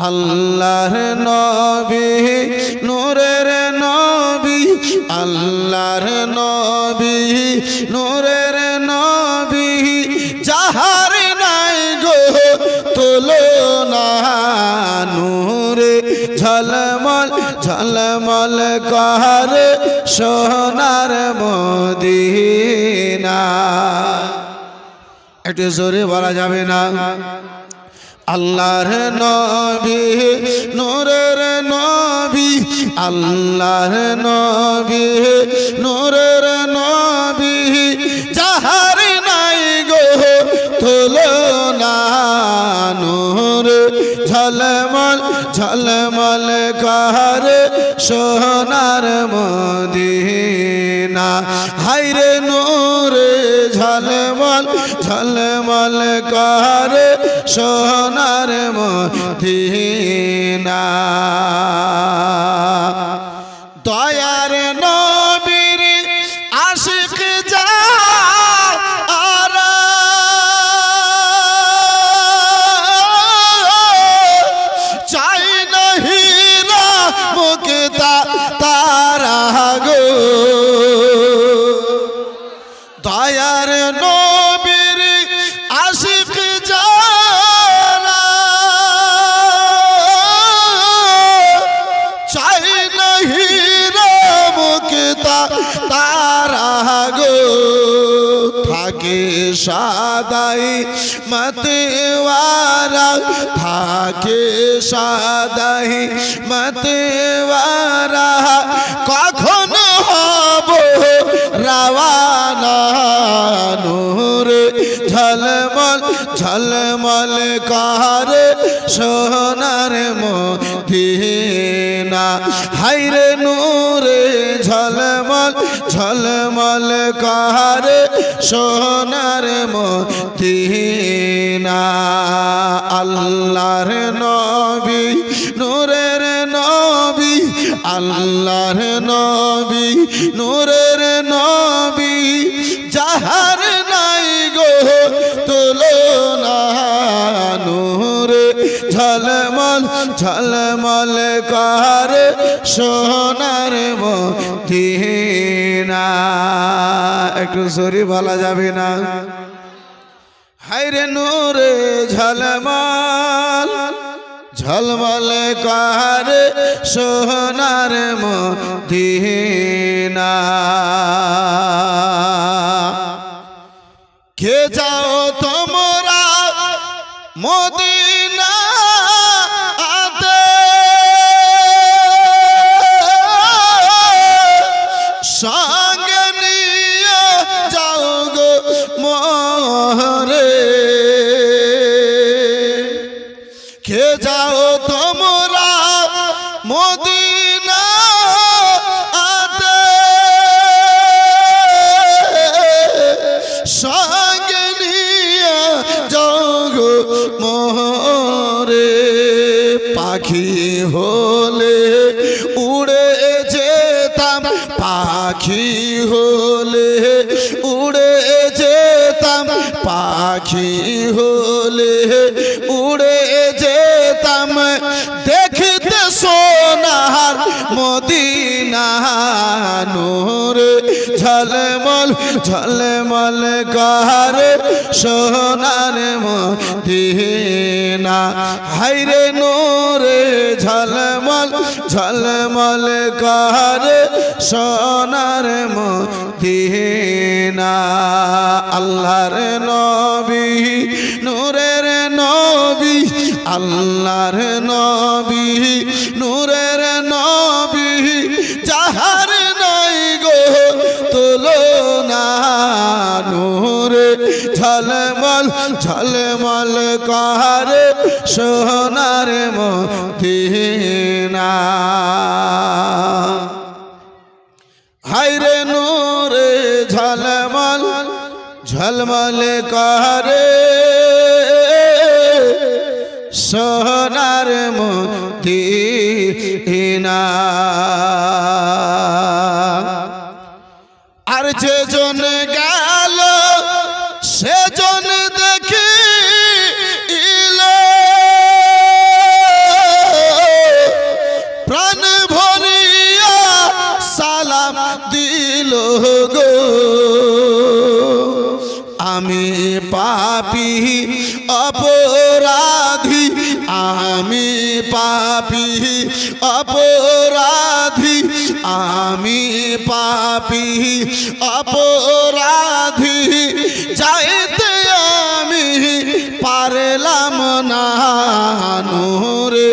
আল্লাহর নবী নূরের নবী আল্লাহর নবী নূরের নবী যাহার নাই গো তুলনা নূরে ঝলমল ঝলমল করে সোনার মদিনা। একটু জোরে বলা যাবে না? আল্লাহর নবী নূরের নবী আল্লাহর নবী নূরের নবী যাহার নাই গো তুলনা নূরে ঝলমল ঝলমল করে সোনার মদিনা। হায়রে নূরে ঝলমল ঝলমল করে সোনার মদিনা। দয়ার নবীর আশিক যারা চাই না হীরা মুক্তা তারা গো। দয়ার নবীর আশিক যারা চাই না হীরা মুক্তা তারা গো। থাকে সাদাই মতওয়ারা থাকে সাদাই মতওয়ারা কখন হব রাওয়ানা নূরে ঝলমল ঝলমল করে সোনার মদিনা। হায়রে নূরে ঝলমল ঝলমল করে সোনার মদিনা। আল্লাহর নবী নূরের নবী আল্লাহর নবী নূরের নবী যাহার নাই গো তুলনা নূরে ঝলমল ঝলমল করে সোনার মদিনা। একটু জোরে বলা যাবে না? হায়রে নূরে ঝলমল ঝলমল করে সোনার মদিনা। কে যাও তোমরা মদিনা আতে সঙ্গে নিয়ে যাও গো মোরে। কে যাও তোমরা মদিনা আতে সঙ্গে নিয়ে যাও গো মোরে। পাখি হলে উড়ে যেতাম পাখি হলে উড়ে যেতাম পাখি হলে উড়ে যেতাম দেখতে সোনার মদিনা নূরে ঝলমল ঝলমল করে সোনার মদিনা। হায়রে নূরে ঝলমল ঝলমল করে সোনার মদিনা। আল্লাহর নবী নূরের নবী আল্লাহর নবী নূরের নবী যাহার নাই গো তুলনা নূরে ঝলমল ঝলমল করে সোনার মদিনা। হায়রে নূরে ঝলমল ঝলমল করে সোনার মদিনা। আর যেজন গেল সেজন দেখি ছিল গো আমি পাপী অপরাধী আমি পাপী অপরাধী আমি পাপী অপরাধী যাইতে আমি পারলাম না নূরে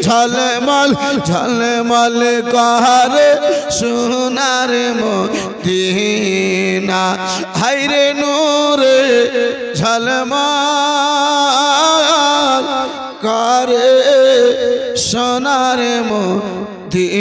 ঝলমল ঝলমল করে সোনার মদিনা হায়রে নূরে ঝলমল করে সোনার মদিনা